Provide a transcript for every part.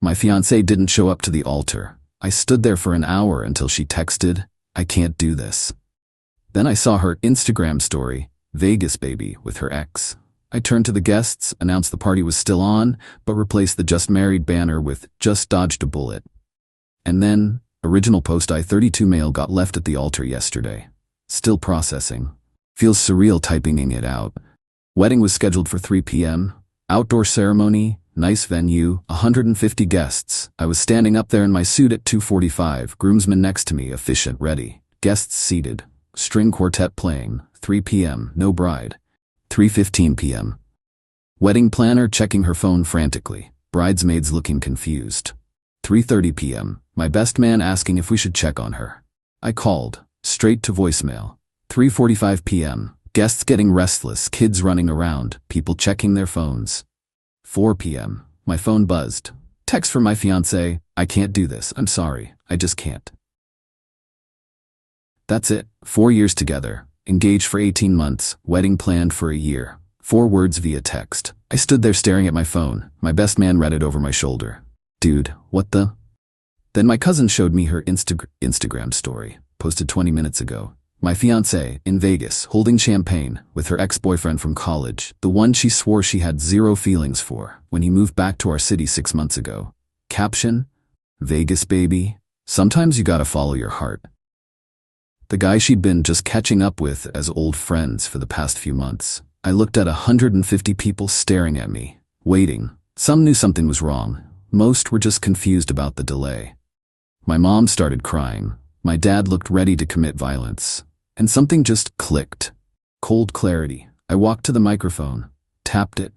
My fiancée didn't show up to the altar. I stood there for an hour until she texted, "I can't do this." Then I saw her Instagram story, Vegas baby, with her ex. I turned to the guests, announced the party was still on, but replaced the just married banner with "just dodged a bullet." And then, original post I-32 mail got left at the altar yesterday. Still processing. Feels surreal typing it out. Wedding was scheduled for 3 p.m. Outdoor ceremony, nice venue, 150 guests. I was standing up there in my suit at 2:45, groomsmen next to me, officiant ready. Guests seated. String quartet playing. 3 p.m. No bride. 3:15 p.m. Wedding planner checking her phone frantically. Bridesmaids looking confused. 3:30 p.m. My best man asking if we should check on her. I called. Straight to voicemail. 3:45 p.m. Guests getting restless, kids running around, people checking their phones. 4 p.m. My phone buzzed. Text from my fiancé, "I can't do this, I'm sorry, I just can't." That's it. 4 years together. Engaged for 18 months, wedding planned for a year. 4 words via text. I stood there staring at my phone. My best man read it over my shoulder. "Dude, what the?" Then my cousin showed me her Instagram story, posted 20 minutes ago. My fiancée, in Vegas, holding champagne, with her ex-boyfriend from college, the one she swore she had zero feelings for, when he moved back to our city 6 months ago. Caption: "Vegas baby, sometimes you gotta follow your heart." The guy she'd been just catching up with as old friends for the past few months. I looked at 150 people staring at me, waiting. Some knew something was wrong. Most were just confused about the delay. My mom started crying. My dad looked ready to commit violence. And something just clicked. Cold clarity. I walked to the microphone, tapped it.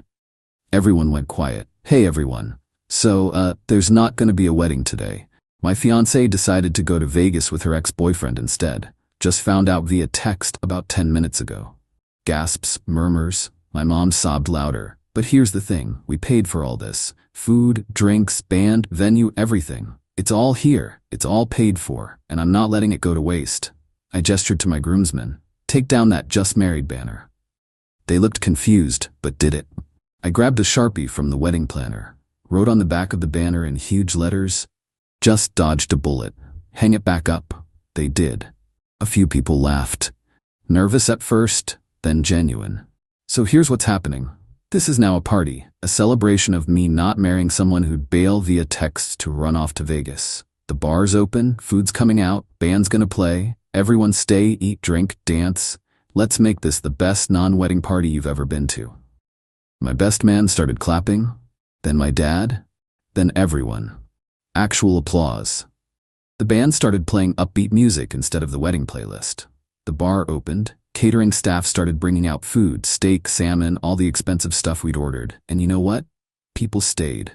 Everyone went quiet. "Hey everyone. So, there's not gonna be a wedding today. My fiancée decided to go to Vegas with her ex-boyfriend instead. Just found out via text about 10 minutes ago." Gasps, murmurs. My mom sobbed louder. "But here's the thing, we paid for all this. Food, drinks, band, venue, everything. It's all here, it's all paid for, and I'm not letting it go to waste." I gestured to my groomsmen. "Take down that just married banner." They looked confused, but did it. I grabbed a Sharpie from the wedding planner, wrote on the back of the banner in huge letters, "Just dodged a bullet. Hang it back up." They did. A few people laughed. Nervous at first, then genuine. So here's what's happening. This is now a party, a celebration of me not marrying someone who'd bail via text to run off to Vegas. The bar's open, food's coming out, band's gonna play, everyone stay, eat, drink, dance. Let's make this the best non-wedding party you've ever been to. My best man started clapping, then my dad, then everyone. Actual applause. The band started playing upbeat music instead of the wedding playlist. The bar opened. Catering staff started bringing out food, steak, salmon, all the expensive stuff we'd ordered. And you know what? People stayed.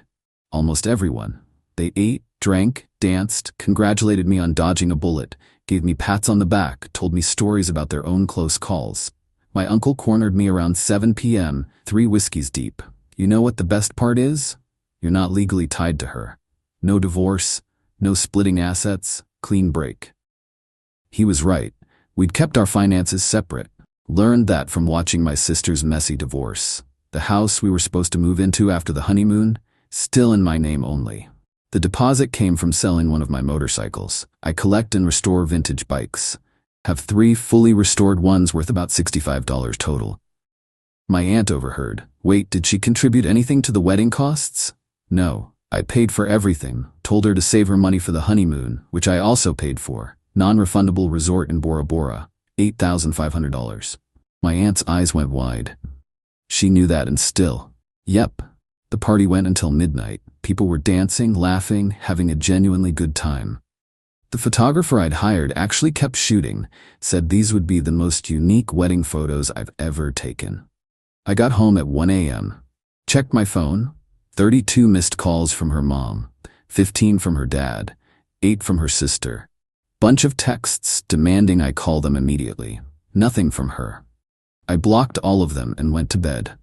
Almost everyone. They ate, drank, danced, congratulated me on dodging a bullet, gave me pats on the back, told me stories about their own close calls. My uncle cornered me around 7 p.m., 3 whiskeys deep. You know what the best part is? You're not legally tied to her. No divorce, no splitting assets, clean break. He was right. We'd kept our finances separate. Learned that from watching my sister's messy divorce. The house we were supposed to move into after the honeymoon, still in my name only. The deposit came from selling one of my motorcycles. I collect and restore vintage bikes. Have 3 fully restored ones worth about $65 total. My aunt overheard. Wait, did she contribute anything to the wedding costs? No, I paid for everything. Told her to save her money for the honeymoon, which I also paid for. Non-refundable resort in Bora Bora, $8,500. My aunt's eyes went wide. She knew that and still. Yep. The party went until midnight. People were dancing, laughing, having a genuinely good time. The photographer I'd hired actually kept shooting, said these would be the most unique wedding photos I've ever taken. I got home at 1 a.m. Checked my phone. 32 missed calls from her mom, 15 from her dad, 8 from her sister. Bunch of texts demanding I call them immediately. Nothing from her. I blocked all of them and went to bed.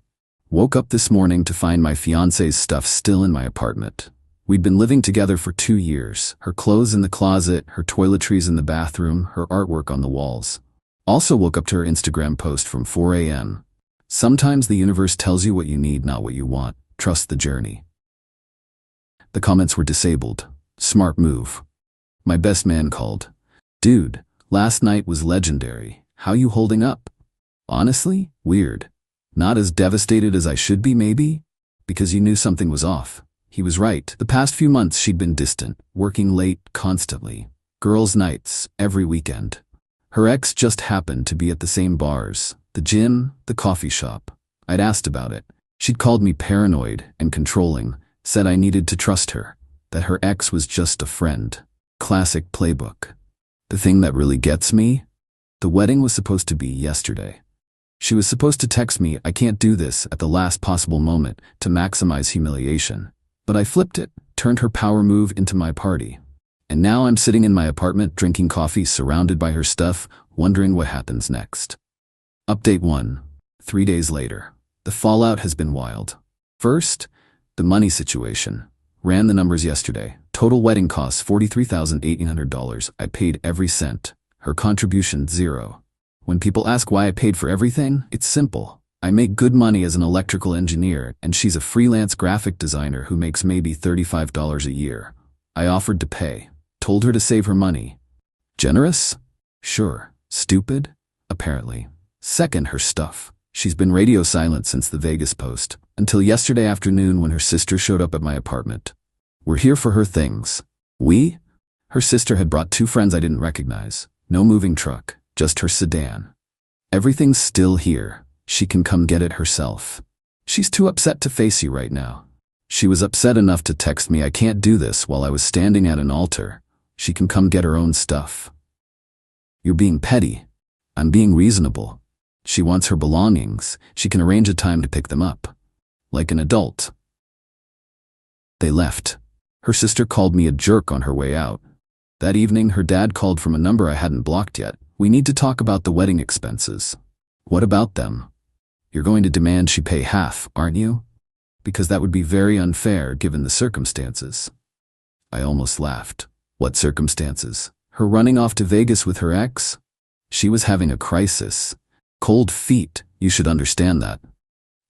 Woke up this morning to find my fiancé's stuff still in my apartment. We'd been living together for 2 years. Her clothes in the closet, her toiletries in the bathroom, her artwork on the walls. Also woke up to her Instagram post from 4 a.m. Sometimes the universe tells you what you need, not what you want. Trust the journey. The comments were disabled. Smart move. My best man called. Dude, last night was legendary. How you holding up? Honestly, weird. Not as devastated as I should be, maybe? Because you knew something was off. He was right. The past few months she'd been distant, working late, constantly. Girls' nights, every weekend. Her ex just happened to be at the same bars, the gym, the coffee shop. I'd asked about it. She'd called me paranoid and controlling, said I needed to trust her, that her ex was just a friend. Classic playbook. The thing that really gets me? The wedding was supposed to be yesterday. She was supposed to text me, I can't do this, at the last possible moment, to maximize humiliation. But I flipped it, turned her power move into my party. And now I'm sitting in my apartment drinking coffee surrounded by her stuff, wondering what happens next. Update 1. 3 days later. The fallout has been wild. First, the money situation. Ran the numbers yesterday. Total wedding costs $43,800. I paid every cent. Her contribution, $0. When people ask why I paid for everything, it's simple. I make good money as an electrical engineer, and she's a freelance graphic designer who makes maybe $35 a year. I offered to pay. Told her to save her money. Generous? Sure. Stupid? Apparently. Second, her stuff. She's been radio silent since the Vegas post, until yesterday afternoon when her sister showed up at my apartment. We're here for her things. We? Her sister had brought 2 friends I didn't recognize. No moving truck, just her sedan. Everything's still here. She can come get it herself. She's too upset to face you right now. She was upset enough to text me I can't do this while I was standing at an altar. She can come get her own stuff. You're being petty. I'm being reasonable. She wants her belongings. She can arrange a time to pick them up. Like an adult. They left. Her sister called me a jerk on her way out. That evening, her dad called from a number I hadn't blocked yet. We need to talk about the wedding expenses. What about them? You're going to demand she pay half, aren't you? Because that would be very unfair given the circumstances. I almost laughed. What circumstances? Her running off to Vegas with her ex? She was having a crisis. Cold feet, you should understand that.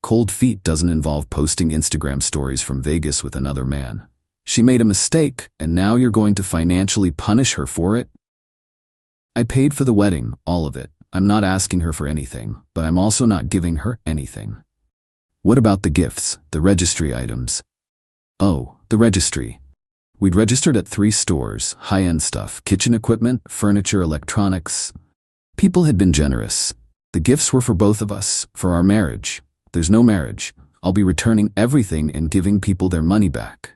Cold feet doesn't involve posting Instagram stories from Vegas with another man. She made a mistake, and now you're going to financially punish her for it? I paid for the wedding, all of it. I'm not asking her for anything, but I'm also not giving her anything. What about the gifts, the registry items? Oh, the registry. We'd registered at 3 stores, high-end stuff, kitchen equipment, furniture, electronics. People had been generous. The gifts were for both of us, for our marriage. There's no marriage. I'll be returning everything and giving people their money back.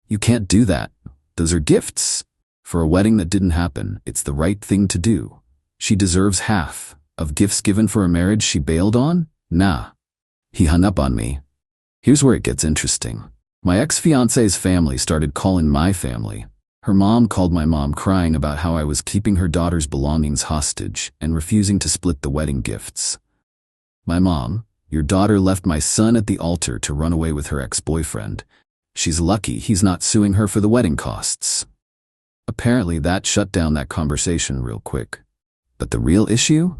You can't do that. Those are gifts. For a wedding that didn't happen, it's the right thing to do. She deserves half. Of gifts given for a marriage she bailed on? Nah. He hung up on me. Here's where it gets interesting. My ex-fiancée's family started calling my family. Her mom called my mom crying about how I was keeping her daughter's belongings hostage and refusing to split the wedding gifts. My mom, your daughter left my son at the altar to run away with her ex-boyfriend. She's lucky he's not suing her for the wedding costs. Apparently that shut down that conversation real quick. But the real issue?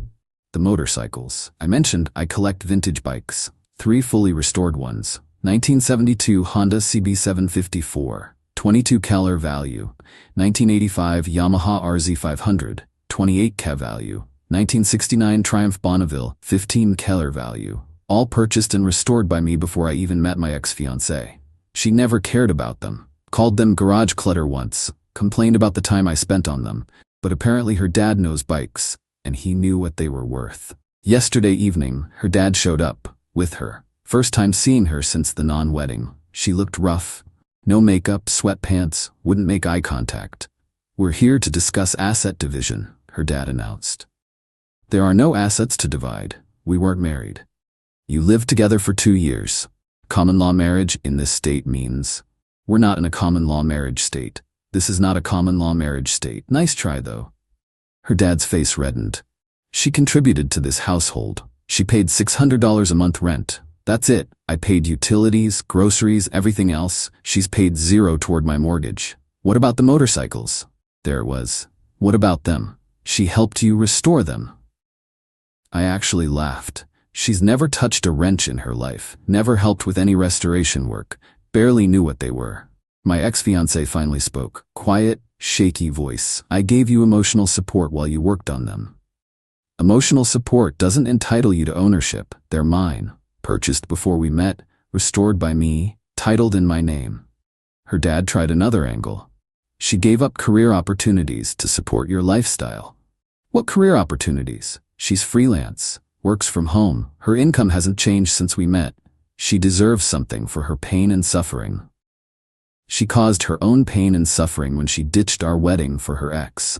The motorcycles. I mentioned I collect vintage bikes. 3 fully restored ones. 1972 Honda CB754, 22 Keller value. 1985 Yamaha RZ500, 28 Ke value. 1969 Triumph Bonneville, 15 Keller value. All purchased and restored by me before I even met my ex-fiancée. She never cared about them. Called them garage clutter once. Complained about the time I spent on them. But apparently her dad knows bikes, and he knew what they were worth. Yesterday evening, her dad showed up, with her. First time seeing her since the non-wedding. She looked rough. No makeup, sweatpants, wouldn't make eye contact. We're here to discuss asset division, her dad announced. There are no assets to divide. We weren't married. You lived together for 2 years. Common law marriage in this state means we're not in a common law marriage state. This is not a common law marriage state. Nice try, though. Her dad's face reddened. She contributed to this household. She paid $600 a month rent. That's it. I paid utilities, groceries, everything else. She's paid $0 toward my mortgage. What about the motorcycles? There it was. What about them? She helped you restore them. I actually laughed. She's never touched a wrench in her life, never helped with any restoration work, barely knew what they were. My ex-fiancée finally spoke. Quiet, shaky voice. I gave you emotional support while you worked on them. Emotional support doesn't entitle you to ownership. They're mine. Purchased before we met, restored by me, titled in my name. Her dad tried another angle. She gave up career opportunities to support your lifestyle. What career opportunities? She's freelance, works from home. Her income hasn't changed since we met. She deserves something for her pain and suffering. She caused her own pain and suffering when she ditched our wedding for her ex.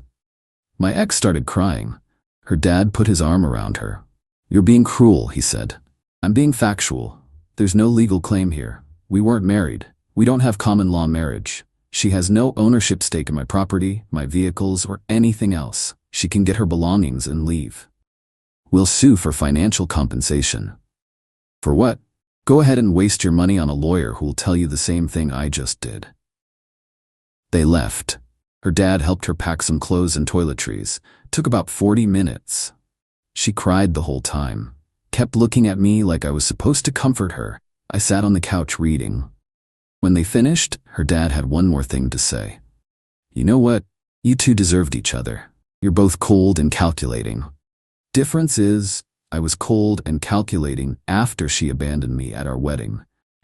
My ex started crying. Her dad put his arm around her. You're being cruel, he said. I'm being factual. There's no legal claim here. We weren't married. We don't have common law marriage. She has no ownership stake in my property, my vehicles, or anything else. She can get her belongings and leave. We'll sue for financial compensation. For what? Go ahead and waste your money on a lawyer who will tell you the same thing I just did. They left. Her dad helped her pack some clothes and toiletries. Took about 40 minutes. She cried the whole time. Kept looking at me like I was supposed to comfort her. I sat on the couch reading. When they finished, her dad had one more thing to say. You know what? You two deserved each other. You're both cold and calculating. Difference is, I was cold and calculating after she abandoned me at our wedding.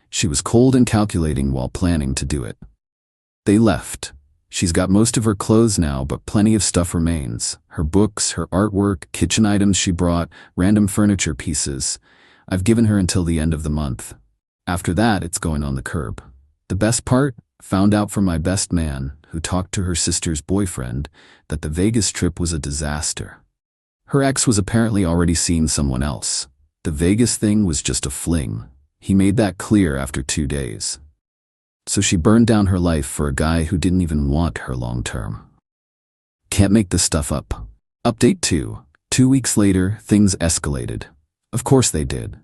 She was cold and calculating while planning to do it. They left. She's got most of her clothes now, but plenty of stuff remains. Her books, her artwork, kitchen items she brought, random furniture pieces. I've given her until the end of the month. After that, it's going on the curb. The best part? Found out from my best man, who talked to her sister's boyfriend, that the Vegas trip was a disaster. Her ex was apparently already seeing someone else. The Vegas thing was just a fling. He made that clear after 2 days. So she burned down her life for a guy who didn't even want her long term. Can't make this stuff up. Update 2. 2 weeks later, things escalated. Of course they did.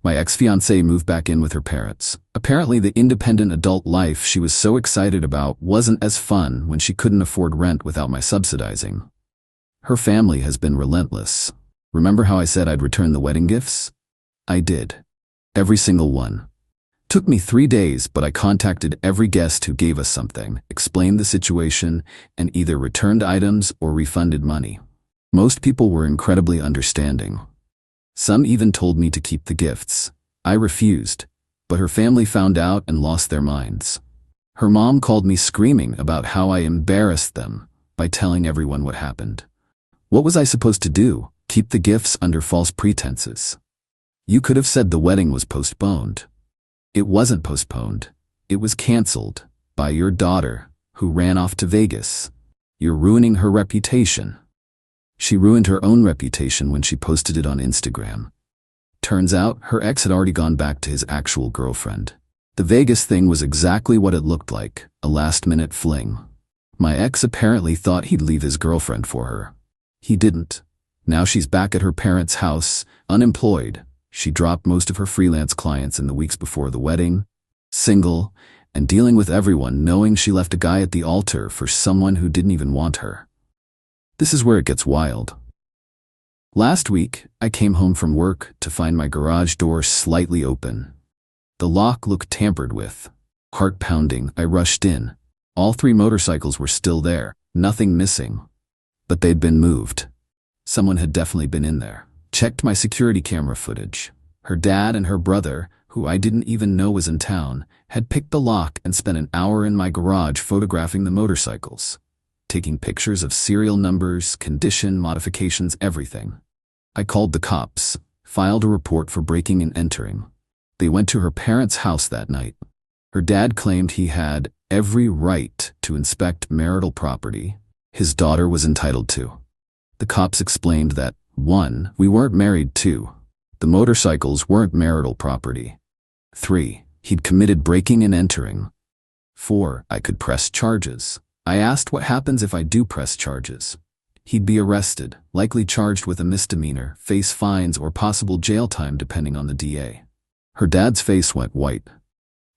My ex-fiancée moved back in with her parents. Apparently the independent adult life she was so excited about wasn't as fun when she couldn't afford rent without my subsidizing. Her family has been relentless. Remember how I said I'd return the wedding gifts? I did. Every single one. Took me 3 days, but I contacted every guest who gave us something, explained the situation, and either returned items or refunded money. Most people were incredibly understanding. Some even told me to keep the gifts. I refused, but her family found out and lost their minds. Her mom called me screaming about how I embarrassed them by telling everyone what happened. What was I supposed to do? Keep the gifts under false pretenses? You could have said the wedding was postponed. It wasn't postponed. It was canceled by your daughter, who ran off to Vegas. You're ruining her reputation. She ruined her own reputation when she posted it on Instagram. Turns out, her ex had already gone back to his actual girlfriend. The Vegas thing was exactly what it looked like, a last-minute fling. My ex apparently thought he'd leave his girlfriend for her. He didn't. Now she's back at her parents' house, unemployed. She dropped most of her freelance clients in the weeks before the wedding, single, and dealing with everyone knowing she left a guy at the altar for someone who didn't even want her. This is where it gets wild. Last week, I came home from work to find my garage door slightly open. The lock looked tampered with. Heart pounding, I rushed in. All 3 motorcycles were still there, nothing missing. But they'd been moved. Someone had definitely been in there. Checked my security camera footage. Her dad and her brother, who I didn't even know was in town, had picked the lock and spent an hour in my garage photographing the motorcycles. Taking pictures of serial numbers, condition, modifications, everything. I called the cops, filed a report for breaking and entering. They went to her parents' house that night. Her dad claimed he had every right to inspect marital property his daughter was entitled to. The cops explained that 1. We weren't married. 2. The motorcycles weren't marital property. 3. He'd committed breaking and entering. 4. I could press charges. I asked what happens if I do press charges. He'd be arrested, likely charged with a misdemeanor, face fines or possible jail time depending on the DA. Her dad's face went white.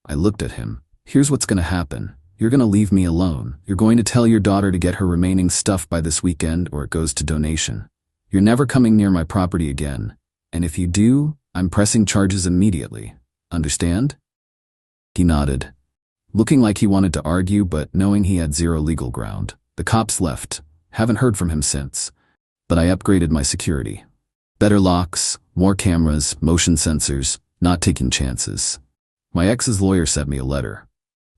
I looked at him. Here's what's going to happen. You're going to leave me alone. You're going to tell your daughter to get her remaining stuff by this weekend or it goes to donation. You're never coming near my property again. And if you do, I'm pressing charges immediately. Understand? He nodded. looking like he wanted to argue but knowing he had zero legal ground. The cops left. Haven't heard from him since. But I upgraded my security. Better locks, more cameras, motion sensors, not taking chances. My ex's lawyer sent me a letter.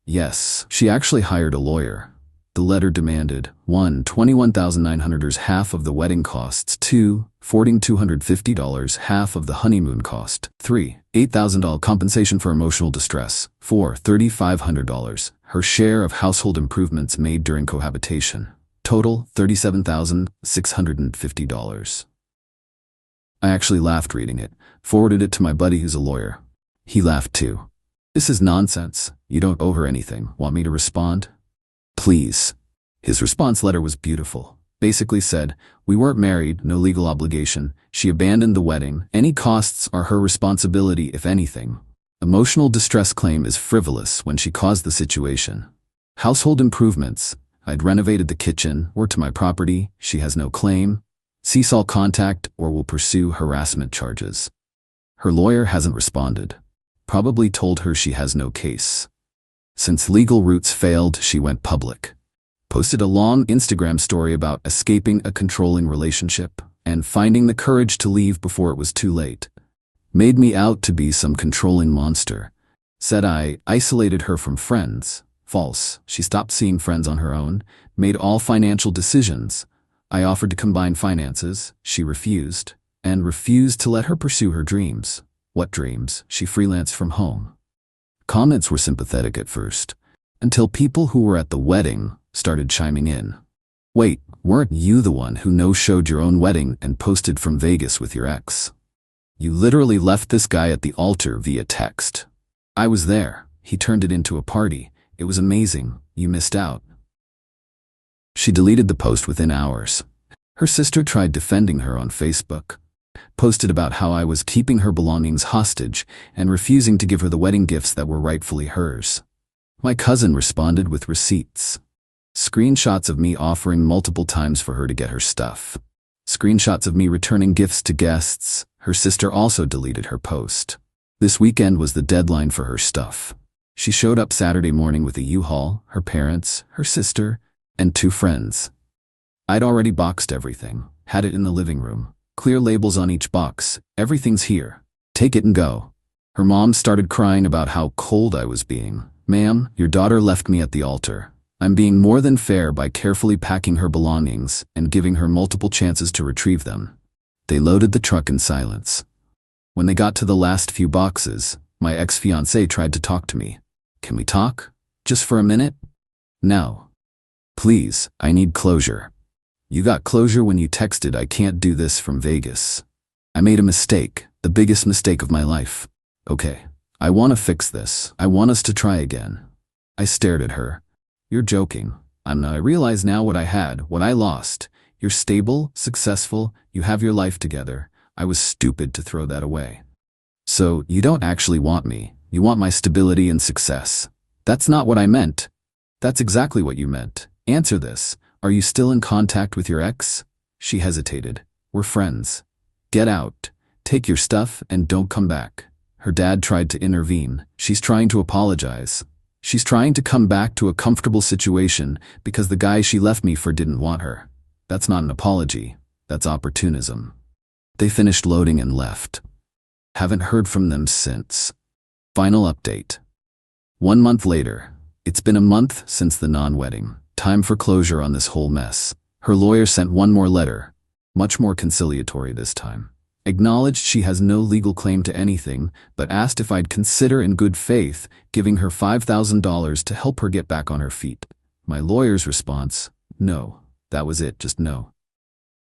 Yes, she actually hired a lawyer. The letter demanded 1. $21,900 half of the wedding costs, 2. $4,250 half of the honeymoon cost, 3. $8,000 compensation for emotional distress, 4. $3,500 her share of household improvements made during cohabitation. Total $37,650. I actually laughed reading it, forwarded it to my buddy who's a lawyer. He laughed too. This is nonsense. You don't owe her anything. Want me to respond? Please. His response letter was beautiful. Basically said, we weren't married, no legal obligation. She abandoned the wedding. Any costs are her responsibility if anything. Emotional distress claim is frivolous when she caused the situation. Household improvements. I'd renovated the kitchen, or to my property. She has no claim. Cease all contact or will pursue harassment charges. Her lawyer hasn't responded. Probably told her she has no case. Since legal routes failed, she went public. Posted a long Instagram story about escaping a controlling relationship and finding the courage to leave before it was too late. Made me out to be some controlling monster. Said I isolated her from friends. False. She stopped seeing friends on her own. Made all financial decisions. I offered to combine finances. She refused. And refused to let her pursue her dreams. What dreams? She freelanced from home. Comments were sympathetic at first, until people who were at the wedding started chiming in. Wait, weren't you the one who no-showed your own wedding and posted from Vegas with your ex? You literally left this guy at the altar via text. I was there. He turned it into a party. It was amazing. You missed out. She deleted the post within hours. Her sister tried defending her on Facebook. Posted about how I was keeping her belongings hostage and refusing to give her the wedding gifts that were rightfully hers. My cousin responded with receipts. Screenshots of me offering multiple times for her to get her stuff. Screenshots of me returning gifts to guests. Her sister also deleted her post. This weekend was the deadline for her stuff. She showed up Saturday morning with a U-Haul, her parents, her sister, and 2 friends. I'd already boxed everything, had it in the living room. Clear labels on each box. Everything's here. Take it and go. Her mom started crying about how cold I was being. Ma'am, your daughter left me at the altar. I'm being more than fair by carefully packing her belongings and giving her multiple chances to retrieve them. They loaded the truck in silence. When they got to the last few boxes, my ex-fiancée tried to talk to me. Can we talk? Just for a minute? No. Please, I need closure. You got closure when you texted I can't do this from Vegas. I made a mistake, the biggest mistake of my life. Okay, I want to fix this. I want us to try again. I stared at her. You're joking. I realize now what I had, what I lost. You're stable, successful, you have your life together. I was stupid to throw that away. So, you don't actually want me. You want my stability and success. That's not what I meant. That's exactly what you meant. Answer this. Are you still in contact with your ex? She hesitated. We're friends. Get out. Take your stuff and don't come back. Her dad tried to intervene. She's trying to apologize. She's trying to come back to a comfortable situation because the guy she left me for didn't want her. That's not an apology. That's opportunism. They finished loading and left. Haven't heard from them since. Final update. 1 month later. It's been a month since the non-wedding. Time for closure on this whole mess. Her lawyer sent one more letter, much more conciliatory this time. Acknowledged she has no legal claim to anything, but asked if I'd consider in good faith giving her $5,000 to help her get back on her feet. My lawyer's response, no. That was it, just no.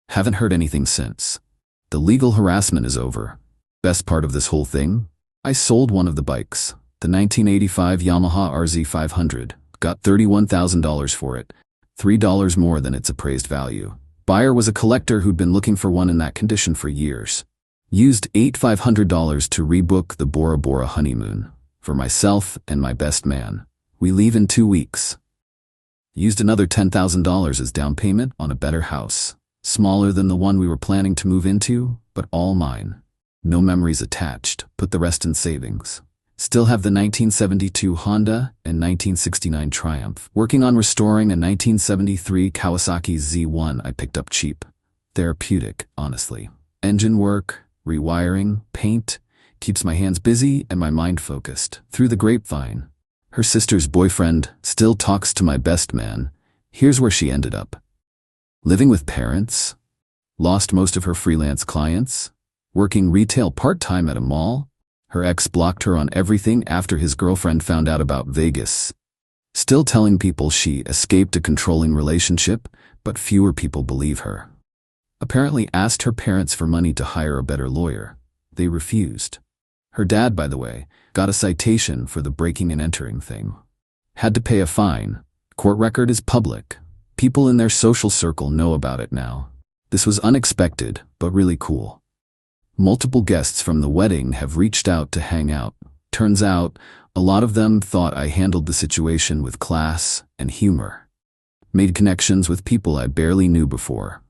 Haven't heard anything since. The legal harassment is over. Best part of this whole thing? I sold one of the bikes, the 1985 Yamaha RZ500. Got $31,000 for it, $3 more than its appraised value. Buyer was a collector who'd been looking for one in that condition for years. Used $8,500 to rebook the Bora Bora honeymoon for myself and my best man. We leave in 2 weeks. Used another $10,000 as down payment on a better house. Smaller than the one we were planning to move into, but all mine. No memories attached. Put the rest in savings. Still have the 1972 Honda and 1969 Triumph. Working on restoring a 1973 Kawasaki Z1 I picked up cheap. Therapeutic, honestly. Engine work, rewiring, paint, keeps my hands busy and my mind focused. Through the grapevine, her sister's boyfriend still talks to my best man. Here's where she ended up. Living with parents, lost most of her freelance clients, working retail part-time at a mall. Her ex blocked her on everything after his girlfriend found out about Vegas. Still telling people she escaped a controlling relationship, but fewer people believe her. Apparently asked her parents for money to hire a better lawyer. They refused. Her dad, by the way, got a citation for the breaking and entering thing. Had to pay a fine. Court record is public. People in their social circle know about it now. This was unexpected, but really cool. Multiple guests from the wedding have reached out to hang out. Turns out, a lot of them thought I handled the situation with class and humor. Made connections with people I barely knew before.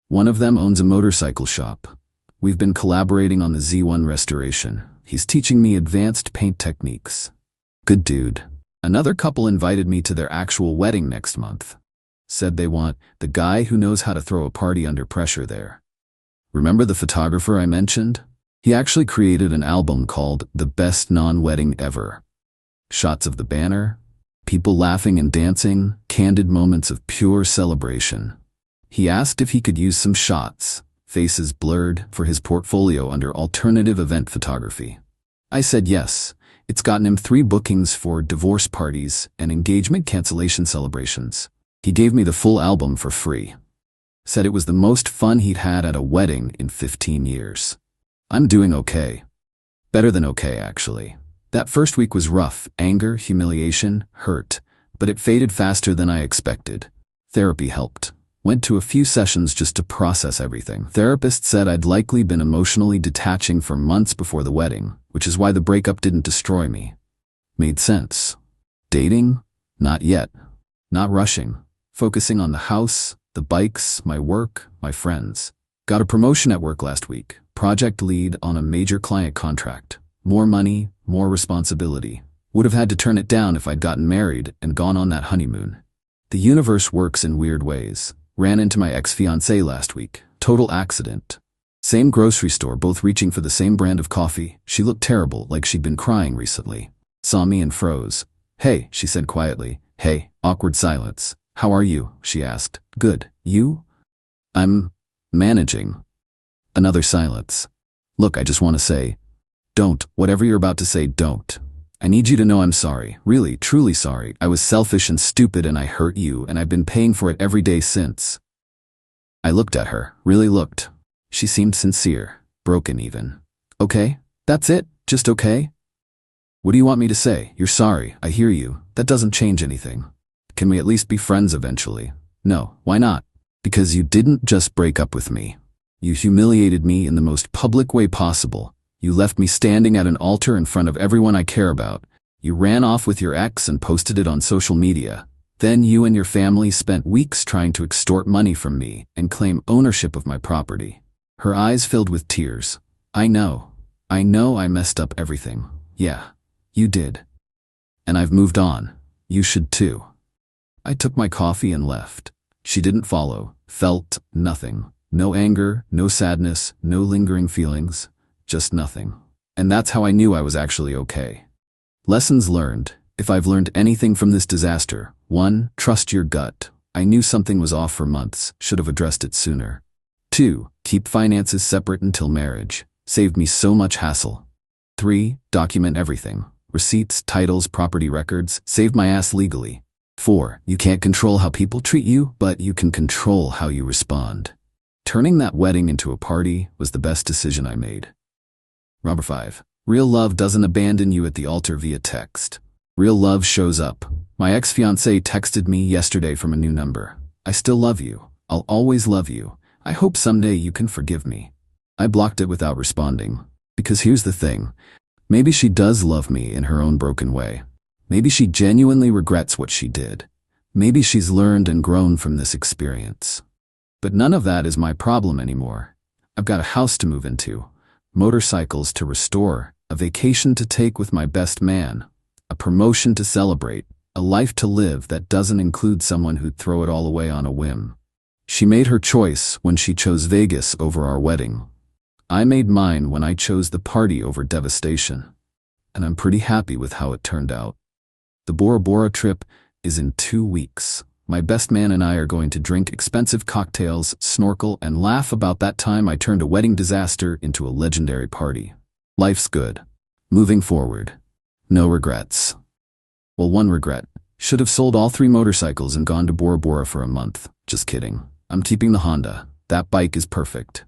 One of them owns a motorcycle shop. We've been collaborating on the Z1 restoration. He's teaching me advanced paint techniques. Good dude. Another couple invited me to their actual wedding next month. Said they want the guy who knows how to throw a party under pressure there. Remember the photographer I mentioned? He actually created an album called The Best Non-Wedding Ever. Shots of the banner, people laughing and dancing, candid moments of pure celebration. He asked if he could use some shots, faces blurred, for his portfolio under alternative event photography. I said yes. It's gotten him 3 bookings for divorce parties and engagement cancellation celebrations. He gave me the full album for free. Said it was the most fun he'd had at a wedding in 15 years. I'm doing okay. Better than okay, actually. That first week was rough. Anger, humiliation, hurt. But it faded faster than I expected. Therapy helped. Went to a few sessions just to process everything. Therapist said I'd likely been emotionally detaching for months before the wedding, which is why the breakup didn't destroy me. Made sense. Dating? Not yet. Not rushing. Focusing on the house, the bikes, my work, my friends. Got a promotion at work last week. Project lead on a major client contract. More money, more responsibility. Would have had to turn it down if I'd gotten married and gone on that honeymoon. The universe works in weird ways. Ran into my ex-fiancée last week. Total accident. Same grocery store, both reaching for the same brand of coffee. She looked terrible, like she'd been crying recently. Saw me and froze. Hey, she said quietly. Hey, awkward silence. How are you? She asked. Good. You? I'm managing. Another silence. Look, I just want to say, don't. Whatever you're about to say, don't. I need you to know I'm sorry. Really, truly sorry. I was selfish and stupid and I hurt you and I've been paying for it every day since. I looked at her. Really looked. She seemed sincere. Broken even. Okay? That's it? Just okay? What do you want me to say? You're sorry. I hear you. That doesn't change anything. Can we at least be friends eventually? No. Why not? Because you didn't just break up with me. You humiliated me in the most public way possible. You left me standing at an altar in front of everyone I care about. You ran off with your ex and posted it on social media. Then you and your family spent weeks trying to extort money from me and claim ownership of my property. Her eyes filled with tears. I know I messed up everything. Yeah, you did. And I've moved on. You should too. I took my coffee and left. She didn't follow. Felt nothing. No anger, no sadness, no lingering feelings. Just nothing. And that's how I knew I was actually okay. Lessons learned. If I've learned anything from this disaster, 1. Trust your gut. I knew something was off for months, should have addressed it sooner. 2. Keep finances separate until marriage. Saved me so much hassle. 3. Document everything. Receipts, titles, property records. Saved my ass legally. 4. You can't control how people treat you, but you can control how you respond. Turning that wedding into a party was the best decision I made. Number 5. Real love doesn't abandon you at the altar via text. Real love shows up. My ex-fiancée texted me yesterday from a new number. I still love you. I'll always love you. I hope someday you can forgive me. I blocked it without responding. Because here's the thing. Maybe she does love me in her own broken way. Maybe she genuinely regrets what she did. Maybe she's learned and grown from this experience. But none of that is my problem anymore. I've got a house to move into, motorcycles to restore, a vacation to take with my best man, a promotion to celebrate, a life to live that doesn't include someone who'd throw it all away on a whim. She made her choice when she chose Vegas over our wedding. I made mine when I chose the party over devastation. And I'm pretty happy with how it turned out. The Bora Bora trip is in 2 weeks. My best man and I are going to drink expensive cocktails, snorkel, and laugh about that time I turned a wedding disaster into a legendary party. Life's good. Moving forward. No regrets. Well, one regret. Should have sold all 3 motorcycles and gone to Bora Bora for a month. Just kidding. I'm keeping the Honda. That bike is perfect.